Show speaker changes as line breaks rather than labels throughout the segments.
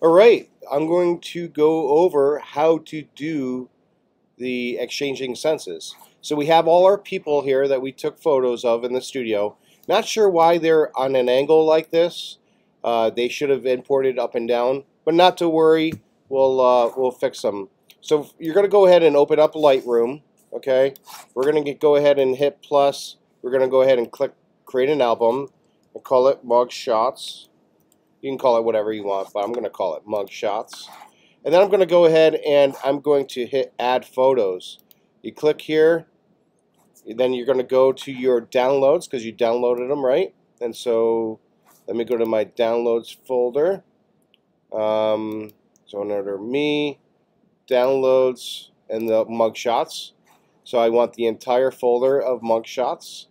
All right, I'm going to go over how to do the exchanging senses. So we have all our people here that we took photos of in the studio. Not sure why they're on an angle like this. They should have imported up and down, but not to worry. We'll fix them. So you're going to go ahead and open up Lightroom. Okay, we're going to go ahead and hit plus. We're going to go ahead and click create an album and call it Mug Shots. You can call it whatever you want, but I'm going to call it Mug Shots. And then I'm going to go ahead and I'm going to hit Add Photos. You click here, then you're going to go to your downloads because you downloaded them, right? And so let me go to my downloads folder. So under me, downloads, and the mug shots. So I want the entire folder of mug shots.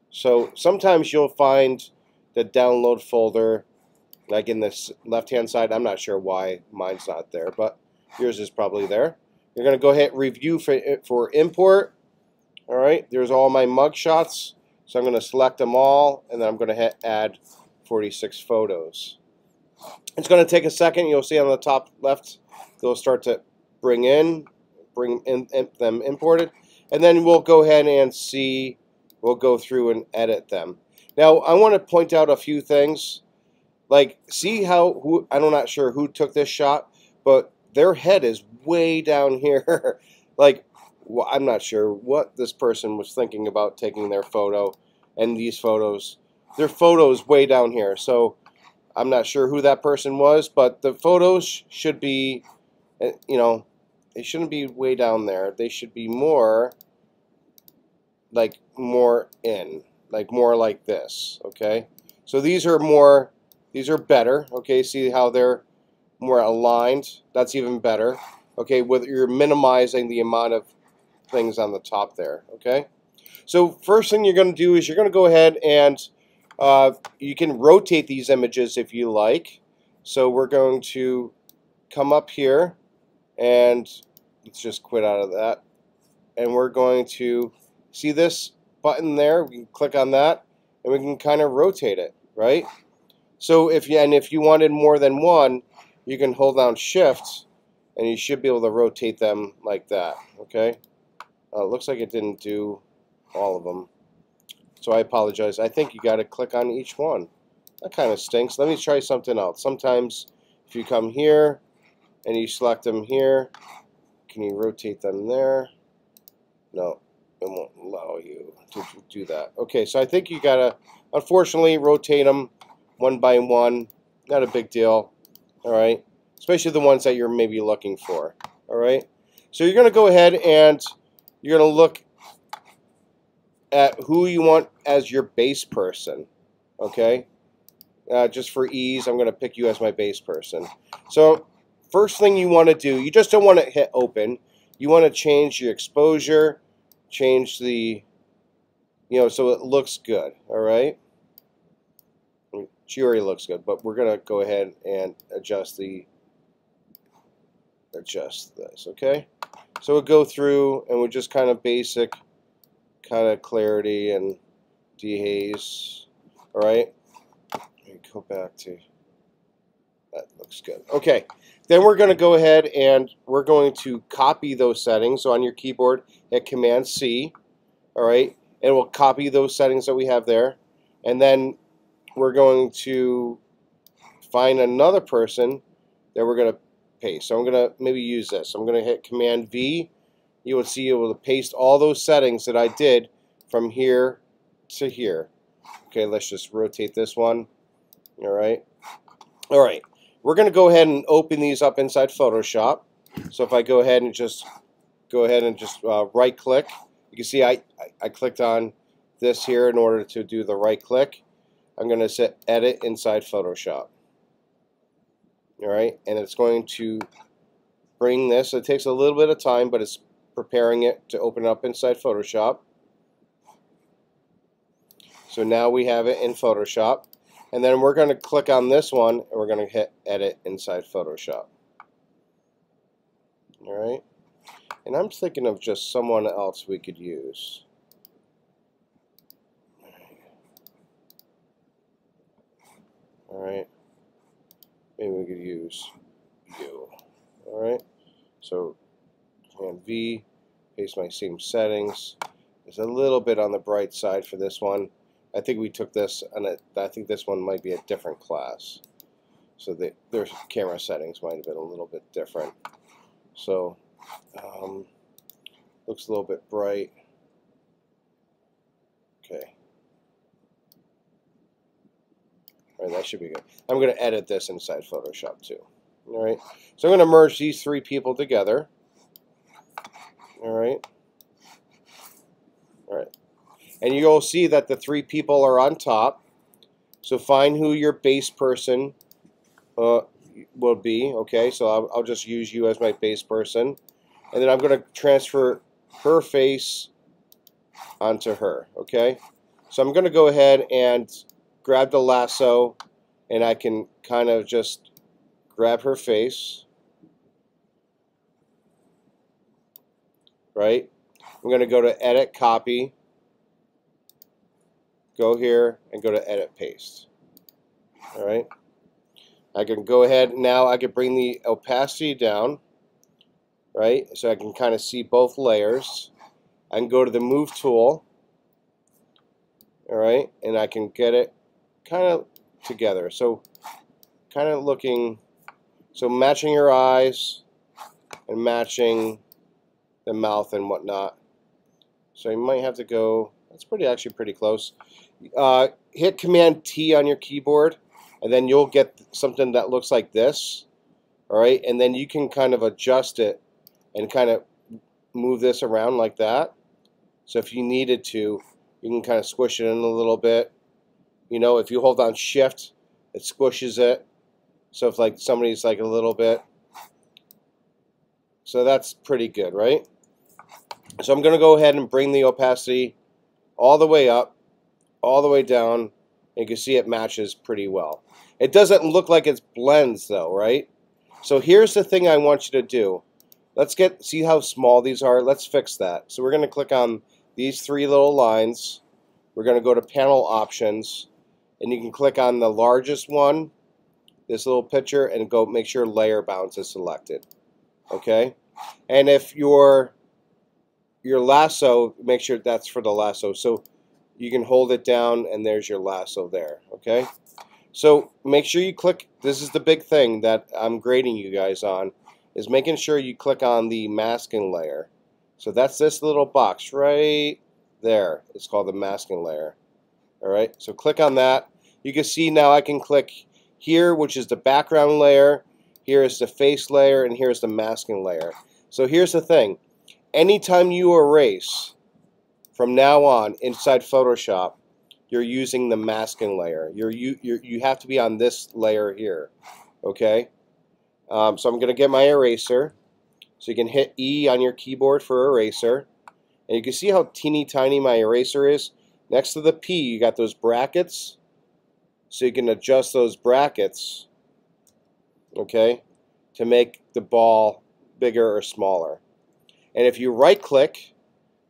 So sometimes you'll find the download folder like in this left-hand side. I'm not sure why mine's not there, but yours is probably there. You're going to go ahead and review for import. All right, there's all my mug shots. So I'm going to select them all, and then I'm going to hit add 46 photos. It's going to take a second. You'll see on the top left, they'll start to bring in them imported. And then we'll go ahead and see, we'll go through and edit them. Now, I want to point out a few things. Like, see how, I'm not sure who took this shot, but their head is way down here. Like, well, I'm not sure what this person was thinking about taking their photo and these photos. Their photo is way down here. So I'm not sure who that person was, but the photos should be, you know, they shouldn't be way down there. They should be more like more like this, okay? So these are more, these are better, okay? See how they're more aligned? That's even better, okay? You're minimizing the amount of things on the top there, okay? So first thing you're going to do is you're going to go ahead and you can rotate these images if you like. So we're going to come up here and let's just quit out of that. And we're going to see this button there. We can click on that and we can kind of rotate it, right? So if you wanted more than one, you can hold down Shift and you should be able to rotate them like that, okay? It looks like it didn't do all of them. So I apologize. I think you got to click on each one. That kind of stinks. Let me try something else. Sometimes if you come here and you select them here, can you rotate them there? No, it won't allow you to do that. Okay, so I think you got to, unfortunately, rotate them one by one. Not a big deal. All right, especially the ones that you're maybe looking for. All right, so you're going to go ahead and you're going to look at who you want as your base person, okay? Just for ease, I'm going to pick you as my base person. So first thing you want to do, you just don't want to hit open. You want to change your exposure, change the, so it looks good, all right? She already looks good, but we're going to go ahead and adjust this, okay? So we'll go through and we'll just kind of basic kind of clarity and dehaze. All right, let me go back to that. Looks good. Okay, then we're going to go ahead and we're going to copy those settings. So on your keyboard, hit Command C. All right, and we'll copy those settings that we have there, and then we're going to find another person that we're going to paste. So I'm going to maybe use this. I'm going to hit Command V. You will see it will paste all those settings that I did from here to here. Okay, let's just rotate this one. All right. All right. We're going to go ahead and open these up inside Photoshop. So if I go ahead and just right click, you can see I clicked on this here in order to do the right click. I'm going to set edit inside Photoshop. All right, and it's going to bring this. It takes a little bit of time, but it's preparing it to open up inside Photoshop. So now we have it in Photoshop. And then we're going to click on this one and we're going to hit edit inside Photoshop. All right. And I'm thinking of just someone else we could use. All right. Maybe we could use you. All right. So Command V, paste my same settings. It's a little bit on the bright side for this one. I think we took this, and I think this one might be a different class. So their camera settings might have been a little bit different. So looks a little bit bright. Okay. All right, that should be good. I'm going to edit this inside Photoshop too. All right. So I'm going to merge these three people together. All right. All right. And you'll see that the three people are on top. So find who your base person will be. Okay, so I'll just use you as my base person. And then I'm going to transfer her face onto her. Okay, so I'm going to go ahead and grab the lasso, and I can kind of just grab her face. Right? I'm going to go to Edit, Copy. Go here and go to Edit, Paste. All right. I can go ahead now. I can bring the opacity down, right? So I can kind of see both layers. I can go to the Move tool, all right, and I can get it kind of together. So kind of looking, so matching your eyes and matching the mouth and whatnot. So you might have to go. That's actually pretty close. Hit Command T on your keyboard, and then you'll get something that looks like this. All right, and then you can kind of adjust it and kind of move this around like that. So if you needed to, you can kind of squish it in a little bit. You know, if you hold on Shift, it squishes it. So if like somebody's like a little bit, so that's pretty good, right? So I'm going to go ahead and bring the opacity all the way up, all the way down, and you can see it matches pretty well. It doesn't look like it's blends though, right? So here's the thing I want you to do. Let's see how small these are. Let's fix that. So we're going to click on these three little lines. We're going to go to Panel Options, and you can click on the largest one, this little picture, and go make sure Layer Bounce is selected. Okay? And if your lasso, make sure that's for the lasso. So you can hold it down, and there's your lasso there. Okay? So make sure you click, this is the big thing that I'm grading you guys on, is making sure you click on the masking layer. So that's this little box right there. It's called the masking layer. Alright, so click on that. You can see now I can click here, which is the background layer. Here is the face layer, and here's the masking layer. So here's the thing. Anytime you erase, from now on, inside Photoshop, you're using the masking layer. You have to be on this layer here. Okay? So I'm going to get my eraser. So you can hit E on your keyboard for eraser. And you can see how teeny tiny my eraser is. Next to the P, you got those brackets. So you can adjust those brackets, okay, to make the ball bigger or smaller. And if you right click,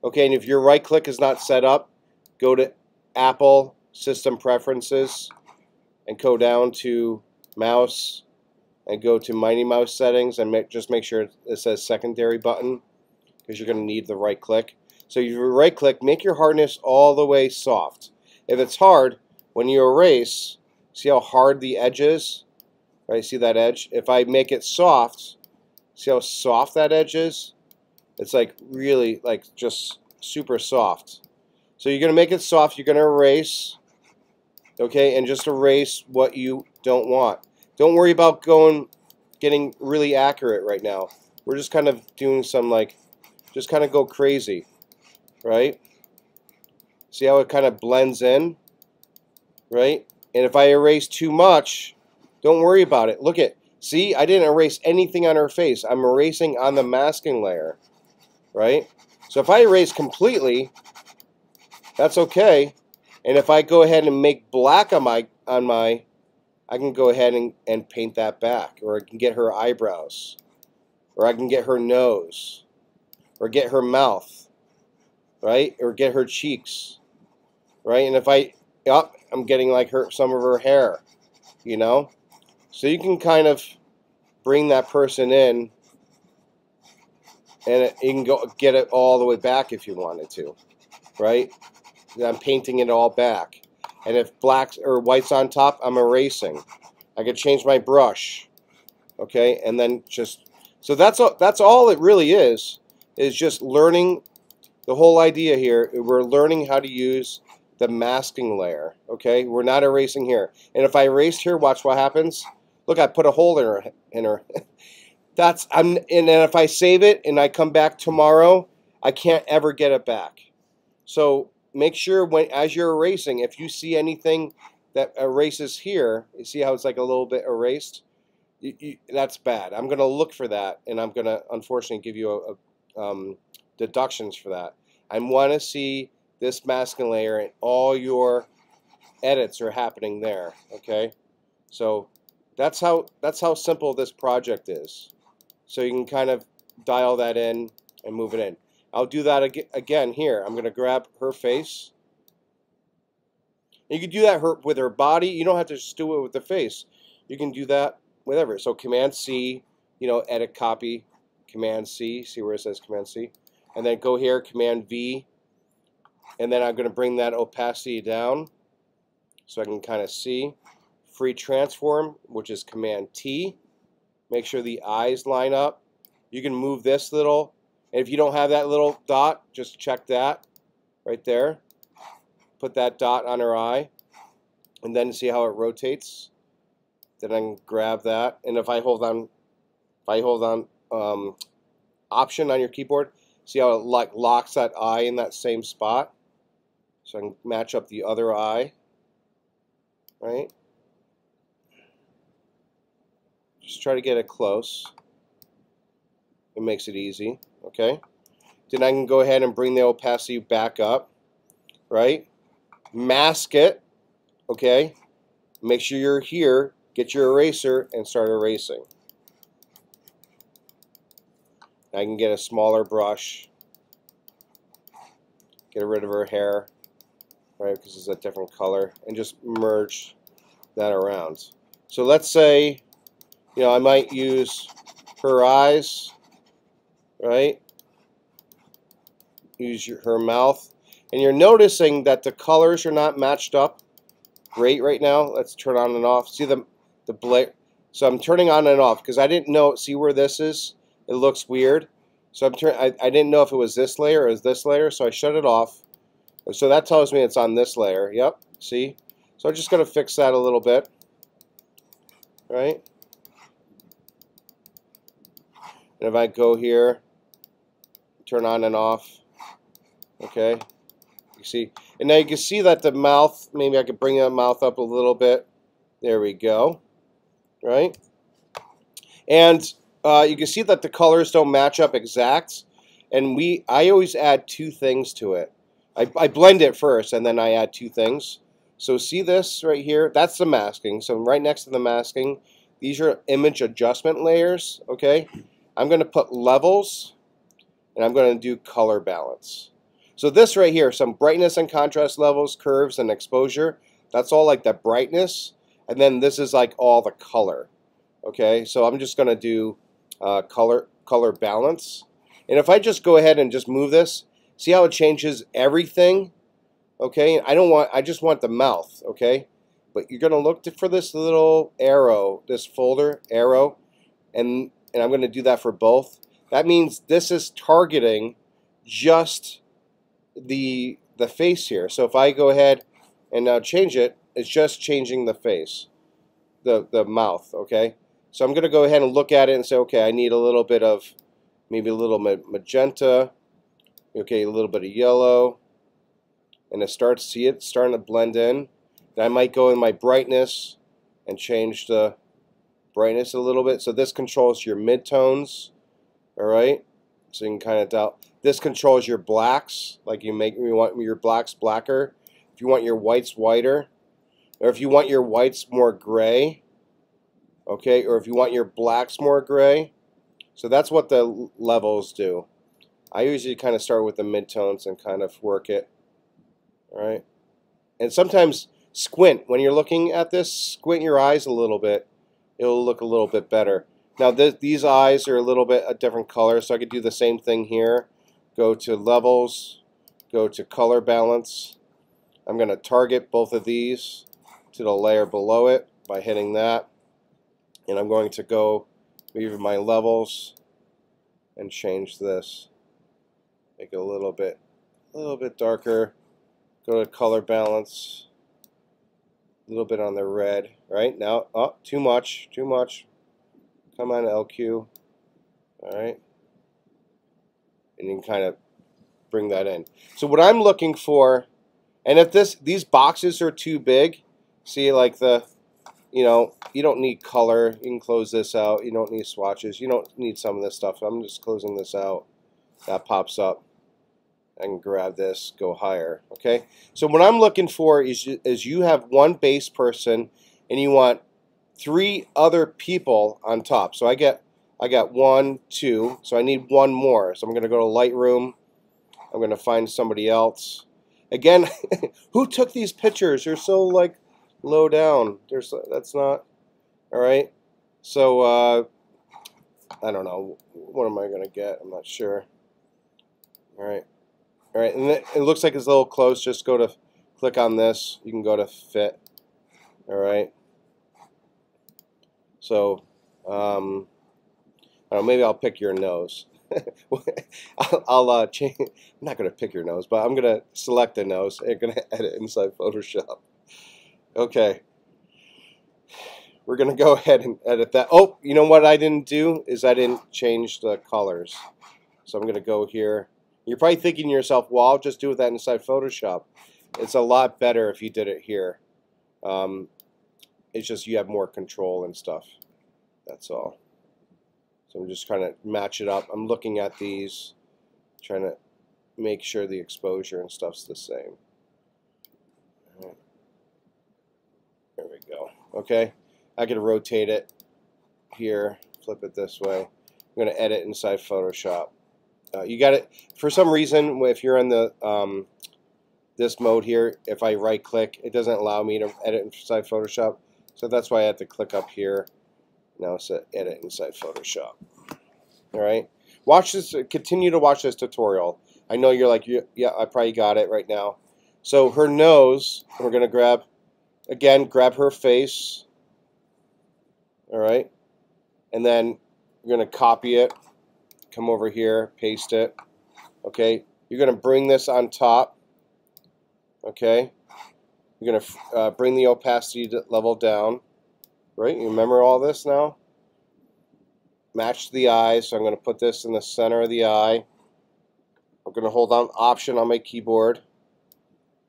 okay, and if your right click is not set up, go to Apple System Preferences and go down to Mouse and go to Mighty Mouse Settings and just make sure it says Secondary Button, because you're going to need the right click. So if you right click, make your hardness all the way soft. If it's hard, when you erase, see how hard the edge is? Right, see that edge? If I make it soft, see how soft that edge is? It's like really like just super soft. So you're going to make it soft, you're going to erase, okay, and just erase what you don't want. Don't worry about getting really accurate right now. We're just kind of doing some just kind of go crazy, right? See how it kind of blends in, right? And if I erase too much, don't worry about it. Look at, see, I didn't erase anything on her face. I'm erasing on the masking layer, right? So if I erase completely, that's okay. And if I go ahead and make black on my, I can go ahead and paint that back, or I can get her eyebrows, or I can get her nose, or get her mouth, right? Or get her cheeks, right? And if I'm getting like some of her hair, you know? So you can kind of bring that person in, and you can go get it all the way back if you wanted to, right? I'm painting it all back. And if black or white's on top, I'm erasing. I could change my brush, okay? And then just, so that's all it really is just learning. The whole idea here, we're learning how to use the masking layer, okay? We're not erasing here. And if I erase here, watch what happens. Look, I put a hole in her. And then if I save it and I come back tomorrow, I can't ever get it back. So make sure as you're erasing, if you see anything that erases here, you see how it's like a little bit erased? That's bad. I'm going to look for that, and I'm going to unfortunately give you deductions for that. I want to see this masking layer, and all your edits are happening there. Okay, so that's how simple this project is. So you can kind of dial that in and move it in. I'll do that again here. I'm going to grab her face. You can do that with her body. You don't have to just do it with the face. You can do that whatever. So Command C, edit copy, Command C, see where it says Command C, and then go here, Command V, and then I'm going to bring that opacity down so I can kind of see. Free transform, which is Command T. Make sure the eyes line up. You can move this little, and if you don't have that little dot, just check that right there. Put that dot on her eye, and then see how it rotates. Then I can grab that, and if I hold on Option on your keyboard, see how it locks that eye in that same spot. So I can match up the other eye, right? Just try to get it close. It makes it easy, okay? Then I can go ahead and bring the opacity back up, right? Mask it, okay? Make sure you're here, get your eraser, and start erasing. I can get a smaller brush, get rid of her hair, right, because it's a different color, and just merge that around. So let's say, I might use her eyes, right? Use her mouth. And you're noticing that the colors are not matched up great right now. Let's turn on and off. See the blare? So I'm turning on and off because I didn't know. See where this is? It looks weird. So I didn't know if it was this layer or this layer, so I shut it off. So that tells me it's on this layer. Yep. See? So I'm just going to fix that a little bit. Right? And if I go here, turn on and off. Okay. You see? And now you can see that the mouth, maybe I could bring that mouth up a little bit. There we go. Right? And you can see that the colors don't match up exact. And I always add two things to it. I blend it first, and then I add two things. So see this right here? That's the masking. So right next to the masking, these are image adjustment layers. Okay? I'm going to put levels, and I'm going to do color balance. So this right here, some brightness and contrast levels, curves, and exposure. That's all like the brightness. And then this is like all the color. Okay, so I'm just going to do color balance. And if I just go ahead and just move this, see how it changes everything? Okay, I just want the mouth, okay? But you're going to look for this little arrow, this folder, arrow, and I'm going to do that for both. That means this is targeting just the face here. So if I go ahead and now change it, it's just changing the face, the mouth, okay? So I'm going to go ahead and look at it and say, okay, I need a little bit of, maybe a little magenta, okay, a little bit of yellow, and it starting to blend in. Then I might go in my brightness and change the brightness a little bit. So this controls your midtones, all right? So you can kind of tell. This controls your blacks, like you want your blacks blacker. If you want your whites whiter, or if you want your whites more gray, okay, or if you want your blacks more gray. So that's what the levels do. I usually kind of start with the midtones and kind of work it, all right? And sometimes squint. When you're looking at this, squint your eyes a little bit. It'll look a little bit better. Now these eyes are a little bit a different color, so I could do the same thing here. Go to levels, go to color balance. I'm going to target both of these to the layer below it by hitting that. And I'm going to go maybe my levels and change this. Make it a little bit darker. Go to color balance. A little bit on the red. Right now, oh, too much. Come on, LQ. All right. And you can kind of bring that in. So what I'm looking for, and if these boxes are too big, see, like you don't need color. You can close this out. You don't need swatches. You don't need some of this stuff. I'm just closing this out. That pops up. I can grab this, go higher. Okay. So what I'm looking for is you have one base person, and you want 3 other people on top. So I got 1, 2. So I need 1 more. So I'm going to go to Lightroom. I'm going to find somebody else. Again, who took these pictures? They're so like low down. That's not all right. So I don't know. What am I going to get? I'm not sure. All right. All right. And it looks like it's a little close. Just go to click on this. You can go to fit. All right. So I don't know, maybe I'll pick your nose. I'll change. I'm not going to pick your nose, but I'm going to select the nose. I'm going to edit inside Photoshop. Okay. We're going to go ahead and edit that. Oh, you know what I didn't do is I didn't change the colors. So I'm going to go here. You're probably thinking to yourself, well, I'll just do that inside Photoshop. It's a lot better if you did it here. It's just you have more control and stuff. That's all. So I'm just trying to match it up. I'm looking at these, trying to make sure the exposure and stuff's the same. There we go. Okay. I can rotate it here, flip it this way. I'm going to edit inside Photoshop. You got it. For some reason, if you're in the this mode here, if I right click, it doesn't allow me to edit inside Photoshop. So that's why I have to click up here. Now it's edit inside Photoshop. All right. Watch this. Continue to watch this tutorial. I know you're like, yeah, I probably got it right now. So her nose, we're going to grab her face. All right. And then you're going to copy it. Come over here, paste it. Okay. You're going to bring this on top. Okay. You're going to bring the opacity level down. Right? You remember all this now? Match the eyes. So I'm going to put this in the center of the eye. I'm going to hold down Option on my keyboard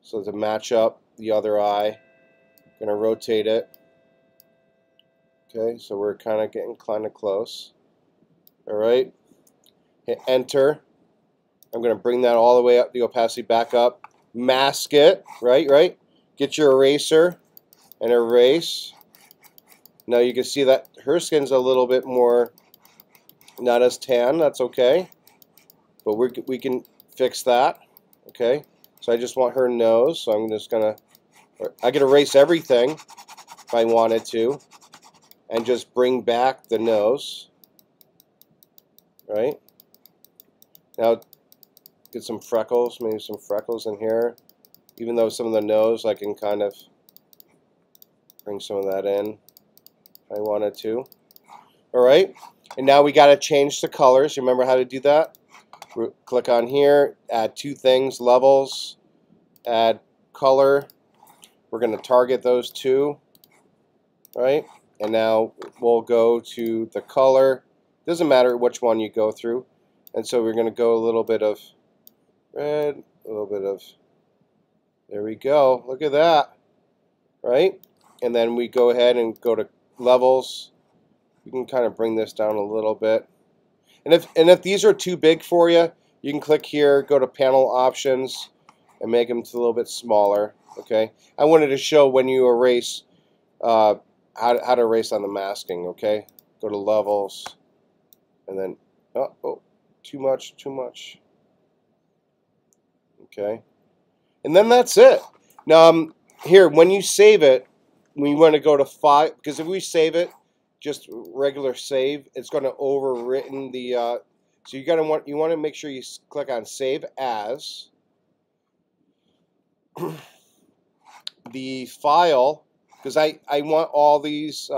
so to match up the other eye. I'm going to rotate it. Okay, so we're kind of getting close. All right. Hit Enter. I'm going to bring that all the way up, the opacity back up. Mask it. Right? Get your eraser and erase. Now you can see that her skin's a little bit more, not as tan. That's okay, but we can fix that. Okay, so I just want her nose. So I'm just gonna, I could erase everything if I wanted to, and just bring back the nose. Right now, get some freckles, maybe some freckles in here. Even though some of the nose, I can kind of bring some of that in. I wanted to. All right, and now we got to change the colors. You remember how to do that? Click on here, add 2 things, levels, add color. We're going to target those 2, right? And now we'll go to the color. Doesn't matter which one you go through. And so we're going to go a little bit of red, a little bit of, there we go. Look at that, right? And then we go ahead and go to levels. You can kind of bring this down a little bit, and if these are too big for you, you can click here, go to panel options, and make them a little bit smaller. Okay, I wanted to show when you erase how to erase on the masking. Okay, go to levels, and then oh too much. Okay, and then that's it. Now here, when you save it, we want to go to 5, because if we save it, just regular save, it's going to overwritten the. So you want to make sure you click on Save As. The file, because I want all these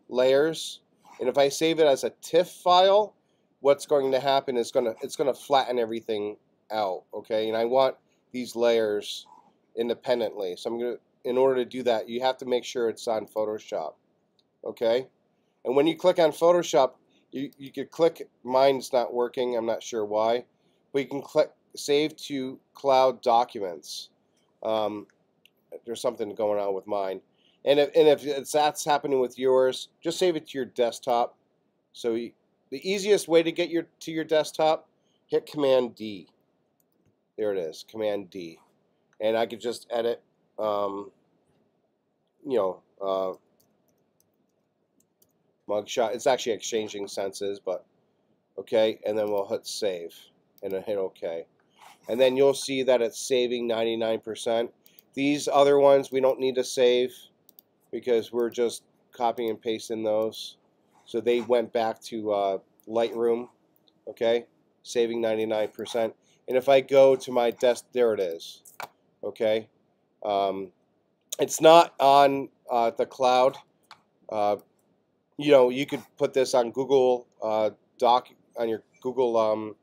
layers, and if I save it as a TIFF file, what's going to happen is it's gonna flatten everything out, okay? And I want these layers independently, so I'm gonna, in order to do that, you have to make sure it's on Photoshop, okay? And when you click on Photoshop, you could click, mine's not working, I'm not sure why, but you can click Save to Cloud Documents. There's something going on with mine, and if that's happening with yours, just save it to your desktop. So the easiest way to get to your desktop, hit Command D. There it is, Command D, and I could just edit, mugshot. It's actually exchanging senses, but okay. And then we'll hit Save, and then hit OK, and then you'll see that it's saving 99%. These other ones we don't need to save because we're just copying and pasting those. So they went back to Lightroom, okay, saving 99%. And if I go to my desk, there it is, okay. It's not on the cloud. You could put this on Google Doc, on your Google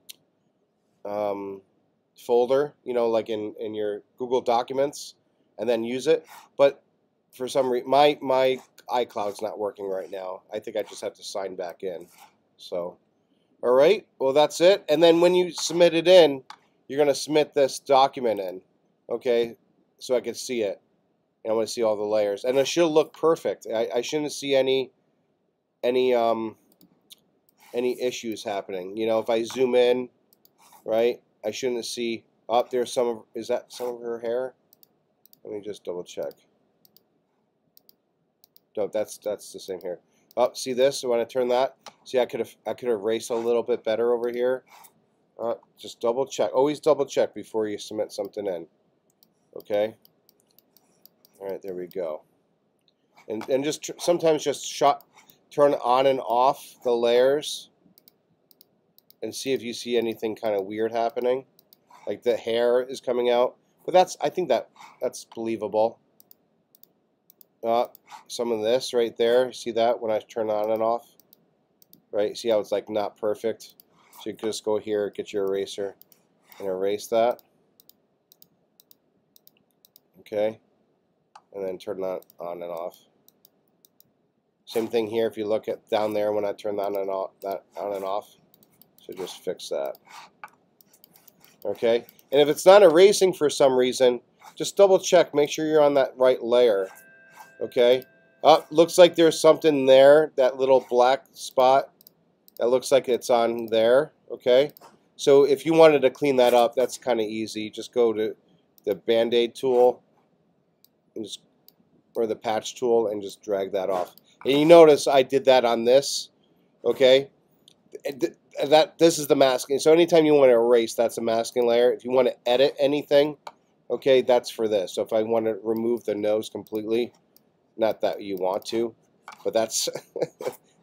folder, like in your Google Documents, and then use it. But for some reason, my iCloud's not working right now. I think I just have to sign back in. So, all right, well, that's it. And then when you submit it in, you're going to submit this document in, okay, so I can see it. And I want to see all the layers, and it should look perfect. I shouldn't see any issues happening. If I zoom in, right, I shouldn't see. Oh, there's some of. Is that some of her hair? Let me just double check. No, that's the same here. Oh, see this? So when I turn that, see, I could erase a little bit better over here. Just double check. Always double check before you submit something in. Okay. All right, there we go. And just sometimes just turn on and off the layers, and see if you see anything kind of weird happening, like the hair is coming out. But I think that's believable. Some of this right there, see that when I turn on and off, right? See how it's like not perfect? So you can just go here, get your eraser, and erase that. Okay, and then turn that on and off. Same thing here. If you look at down there when I turn that on and off, so just fix that. Okay, and if it's not erasing for some reason, just double check, make sure you're on that right layer. Okay, looks like there's something there, that little black spot, that looks like it's on there. Okay, so if you wanted to clean that up, that's kind of easy. Just go to the Band-Aid tool, and or the patch tool, and just drag that off. And you notice I did that on this. Okay, this is the masking. So anytime you want to erase, that's a masking layer. If you want to edit anything, okay, that's for this. So if I want to remove the nose completely, not that you want to, but that's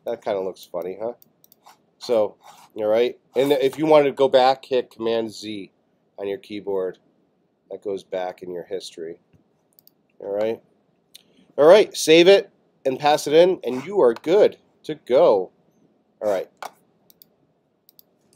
that kind of looks funny, huh? So, all right. And if you want to go back, hit Command Z on your keyboard. That goes back in your history. All right. All right. Save it and pass it in, and you are good to go. All right.